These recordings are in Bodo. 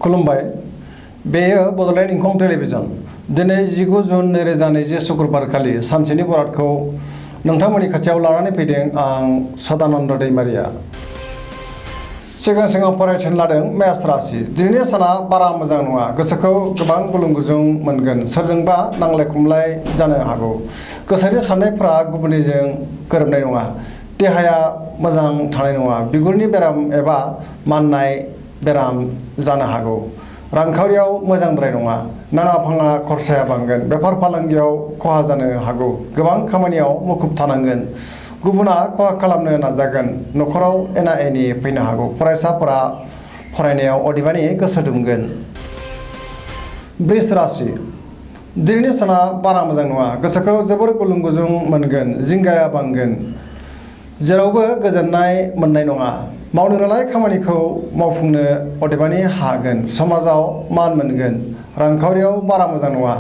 खुलुमबाय बेयो बड'लेण्ड इंखं टेलिभिजन दिनै 19 जुन 2020 शुक्रबार खालि सानसेनि बरादखौ नोंथांमोननि खाथियाव लानानै फैदों आं सदानन्द दैमारिया सिगां फरायथायनो लादों मेष राशि दिनैनि साना बारा मोजां नङा गोसोखौ गोबां गुलुं गुजुं मोनगोन सोरजोंबा नांलाय खमलाय जानो हागौ गोसोनि साननायफोरा गुबुननिजों गोरोबनाय नङा देहाया मोजां थानाय नङा बिगुरनि बेराम एबा माननाय बेराम जानो हागौ रांखावरियाव मोजांद्राय नङा नाङा फाङा खरसाया बांगोन बेफार फालांगियाव खहा जानो हागौ गोबां खामानियाव मुखुब थानांगोन गुबुना खहा खालामनो नाजागोन न'खराव एना एनि फैनो हागौ फरायसाफोरा फरायनायाव अदेबानि गोसो दुंगोन वृष राशि दिनैनि साना बारा मोजां नङा गोसोखौ जोबोर गुलुं गुजुं मोनगोन जिंगाया बांगोन जेरावबो गोजोननाय मोननाय नङा मावनो लानाय खामानिखौ मावफुंनो अदेबानि हागोन समाजाव मान मोनगोन रांखावरियाव बारा मोजां नङा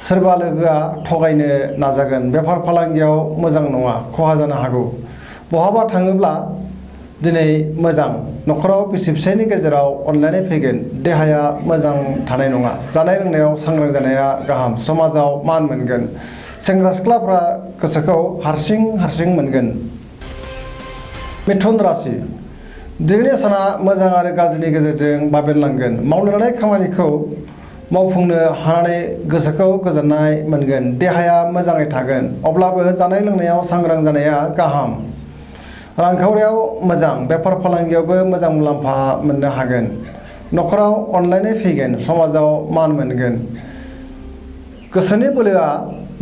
सोरबा लोगोआ थगायनो नाजागोन बेफार फालांगियाव मोजां नङा खहा जानो हागौ बहाबा थाङोब्ला दिनै मोजां न'खराव बिसि फिसायनि गेजेराव अनलायनाय फैगोन देहाया मोजां थानाय नङा जानाय लोंनायाव सांग्रां जानाया गाहाम समाजाव मान मोनगोन सेंग्रा सिख्लाफ्रा गोसोखौ हारसिं मोनगोन मिथुन राशि दिनैनि साना मोजां आरो गाज्रिनि गेजेरजों बाबेनलांगोन मावनो लानाय खामानिखौ मावफुंनो हानानै गोसोखौ गोजोननाय मोनगोन देहाया मोजाङै थागोन अब्लाबो जानाय लोंनायाव सांग्रां जानाया गाहाम रांखावरियाव मोजां बेफार फालांगियावबो मोजां मुलाम्फा मोननो हागोन न'खराव अनलायनाय फैगोन समाजाव मान मोनगोन गोसोनि बोलोआ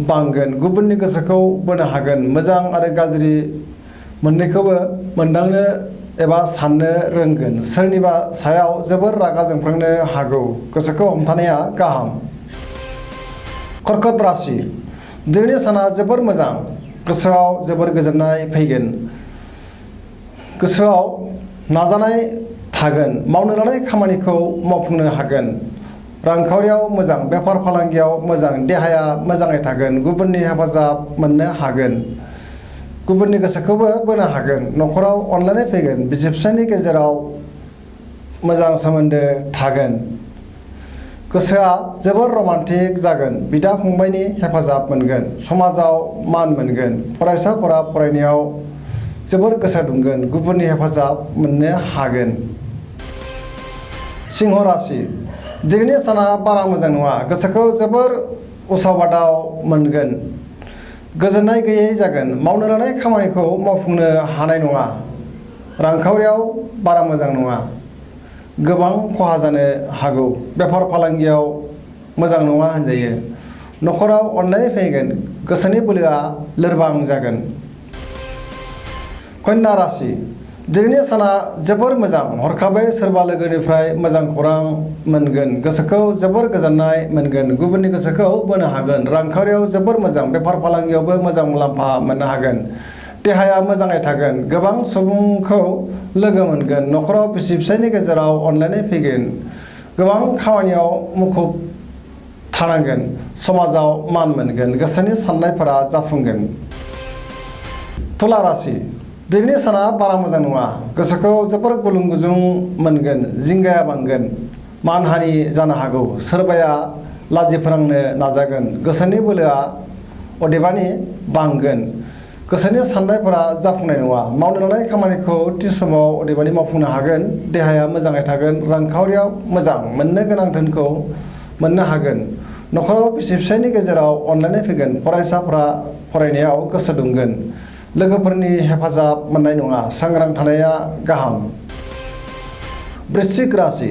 बांगोन गुबुननि गोसोखौ बोनो हागोन मोजां आरो गाज्रि मोननैखौबो मोनदांनो एबा साननो रोंगोन सोरनिबा सायाव जोबोर रागा जोंफ्लांनो हागौ गोसोखौ हमथानाया गाहाम कर्कट राशि दिनैनि साना जोबोर मोजां गोसोआव जोबोर गोजोननाय फैगोन गोसोआव नाजानाय थागोन मावनो लानाय खामानिखौ मावफुंनो हागोन रांखावरियाव मोजां बेफार फालांगियाव मोजां देहाया मोजाङै थागोन गुबुननि हेफाजाब मोननो हागोन गुबुननि गोसोखौबो बोनो हागोन न'खराव अनलायनाय फैगोन बिसि फिसायनि गेजेराव मोजां सोमोन्दो थागोन गोसोआ जोबोर रमान्टिक जागोन बिदा फंबायनि हेफाजाब मोनगोन समाजाव मान मोनगोन फरायसाफोरा फरायनायाव जोबोर गोसो दुंगोन गुबुननि हेफाजाब मोननो हागोन सिंह राशि दिनैनि साना बारा मोजां नङा गोसोखौ जोबोर उसाव बादाव मोनगोन गोजोननाय गैयै जागोन मावनो लानाय खामानिखौ मावफुंनो हानाय नङा रांखावरियाव बारा मोजां नङा गोबां खहा जानो हागौ बेफार फालांगियाव मोजां नङा होनजायो न'खराव अनलायनाय फैगोन गोसोनि बोलोआ लोरबां जागोन कन्या राशि दिनैनि साना जोबोर मोजां हरखाबै सोरबा लोगोनिफ्राय मोजां खौरां मोनगोन गोसोखौ जोबोर गोजोननाय मोनगोन गुबुननि गोसोखौ बोनो हागोन रांखावरियाव जोबोर मोजां बेफार फालांगियावबो मोजां मुलाम्फा मोननो हागोन देहाया मोजाङै थागोन गोबां सुबुंखौ लोगो मोनगोन न'खराव बिसि फिसायनि गेजेराव अनलायनाय फैगोन गोबां खामानियाव मुखुब थानांगोन समाजाव मान मोनगोन गोसोनि साननायफोरा जाफुंगोन तुला राशि दिनैनि साना बारा मोजां नङा गोसोखौ जोबोर गुलुं गुजुं मोनगोन जिंगाया बांगोन मानहानि जानो हागौ सोरबाया लाजि फोनांनो नाजागोन गोसोनि बोलोआ अदेबानि बांगोन गोसोनि साननायफोरा जाफुंनाय नङा मावनो लानाय खामानिखौ थि समाव अदेबानि मावफुंनो हागोन देहाया मोजाङै थागोन रांखावरियाव मोजां मोननो गोनां धोनखौ मोननो हागोन न'खराव बिसि फिसायनि गेजेराव अनलायनाय फैगोन फरायसाफोरा फरायनायाव गोसो दुंगोन लोगोफोरनि हेफाजाब मोननाय नङा सांग्रां थानाया गाहाम वृश्चिक राशि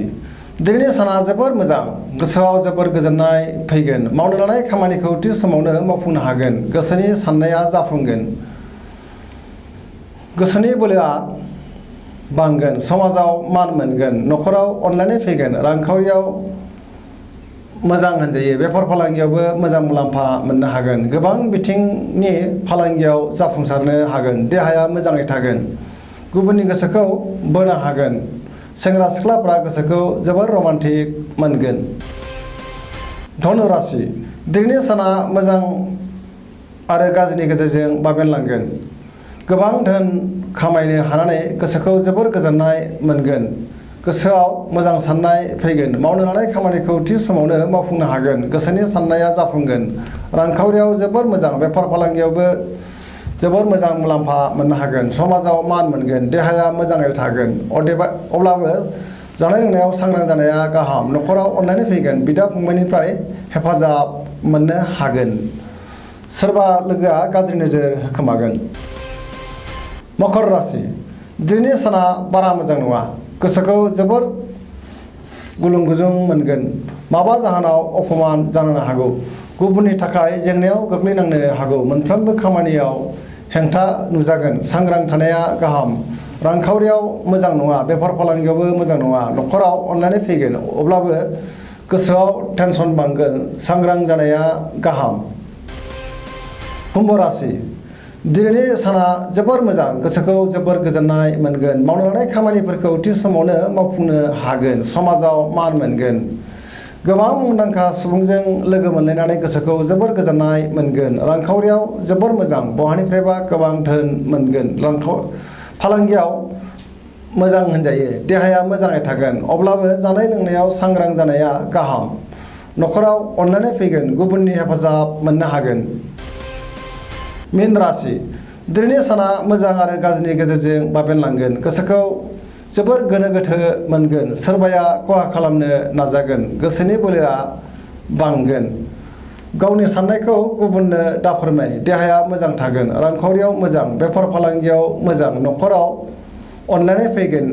दिनैनि साना जोबोर मोजां गोसोआव जोबोर गोजोननाय फैगोन मावनो लानाय खामानिखौ थि समावनो मावफुंनो हागोन गोसोनि साननाया जाफुंगोन गोसोनि बोलोआ बांगोन समाजाव मान मोनगोन न'खराव अनलायनाय फैगोन रांखावरियाव मोजां होनजायो बेफार फालांगियावबो मोजां मुलाम्फा मोननो हागोन गोबां बिथिंनि फालांगियाव जाफुंसारनो हागोन देहाया मोजाङै थागोन गुबुननि गोसोखौ बोनो हागोन सेंग्रा सिख्लाफ्रा गोसोखौ जोबोर रमान्टिक मोनगोन धनु राशि दिनैनि साना मोजां आरो गाज्रिनि गेजेरजों बाबेनलांगोन गोबां धोन खामायनो हानानै गोसोखौ जोबोर गोजोननाय मोनगोन गोसोआव मोजां साननाय फैगोन। मावनो लानाय खामानिखौ थि समावनो मावफुंनो हागोन। गोसोनि साननाया जाफुंगोन। रांखावरियाव जोबोर मोजां। बेफार फालांगियावबो जोबोर मोजां मुलाम्फा मोननो हागोन। समाजाव मान मोनगोन। देहाया मोजाङै थागोन। अब्लाबो जानाय लोंनायाव सांग्रां जानाया गाहाम। न'खराव अनलायनाय फैगोन। बिदा फंबायनिफ्राय हेफाजाब मोननो हागोन। सोरबा लोगोआ गाज्रि नोजोर होखोमागोन। मकर राशि दिनैनि साना बारा मोजां नङा। गोसोखौ जोबोर गुलुं गुजुं मोनगोन। माबा जाहोनाव अपमान जानो हागौ। गुबुननि थाखाय जेंनायाव गोग्लैनांनो हागौ। मोनफ्रोमबो खामानियाव हेंथा नुजागोन। सांग्रां थानाया गाहाम। रांखावरियाव मोजां नङा। बेफार फालांगियावबो मोजां नङा। न'खराव अनलायनाय फैगोन। अब्लाबो गोसोआव टेनसन बांगोन। सांग्रां जानाया गाहाम। कुम्भ राशि दिनैनि साना जोबोर मोजां। गोसोखौ जोबोर गोजोननाय मोनगोन। मावनो लानाय खामानिफोरखौ थि समावनो मावफुंनो हागोन। समाजाव मान मोनगोन। गोबां मुंदांखा सुबुंजों लोगो मोनलायनानै गोसोखौ जोबोर गोजोननाय मोनगोन। रांखावरियाव जोबोर मोजां। बहानिफ्रायबा गोबां धोन मोनगोन। फालांगियाव मोजां होनजायो। देहाया मोजाङै थागोन। अब्लाबो जानाय लोंनायाव सांग्रां जानाया गाहाम। न'खराव अनलायनाय फैगोन। गुबुननि हेफाजाब मोननो हागोन। मीन राशि दिनैनि साना मोजां आरो गाज्रिनि गेजेरजों बाबेनलांगोन। गोसोखौ जोबोर गोनो गोथो मोनगोन। सोरबाया खहा खालामनो नाजागोन। गोसोनि बोलोआ बांगोन। गावनि साननायखौ गुबुननो दाफोरमाय। देहाया मोजां थागोन। रांखावरियाव मोजां। बेफार फालांगियाव मोजां। न'खराव अनलायनाय फैगोन।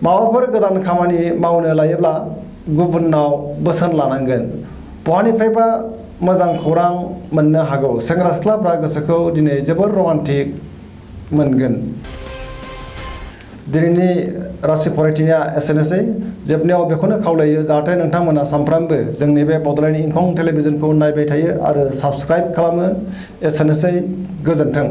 माबाफोर गोदान खामानि मावनो लायोब्ला गुबुननाव बोसोन लानांगोन। बहानिफ्रायबा मोजां खौरां मोननो हागौ। सेंग्रा सिख्लाफ्रा गोसोखौ दिनै जोबोर रमान्टिक मोनगोन। दिनैनि राशि फरायथिनाया एसेनोसै। जोबनायाव बेखौनो खावलायो जाहाथे नोंथांमोना सानफ्रामबो जोंनि बे बड'लेण्ड इंखं टेलिभिजनखौ नायबाय थायो आरो साबस्क्राइब खालामो। एसेनोसै। गोजोन्थों।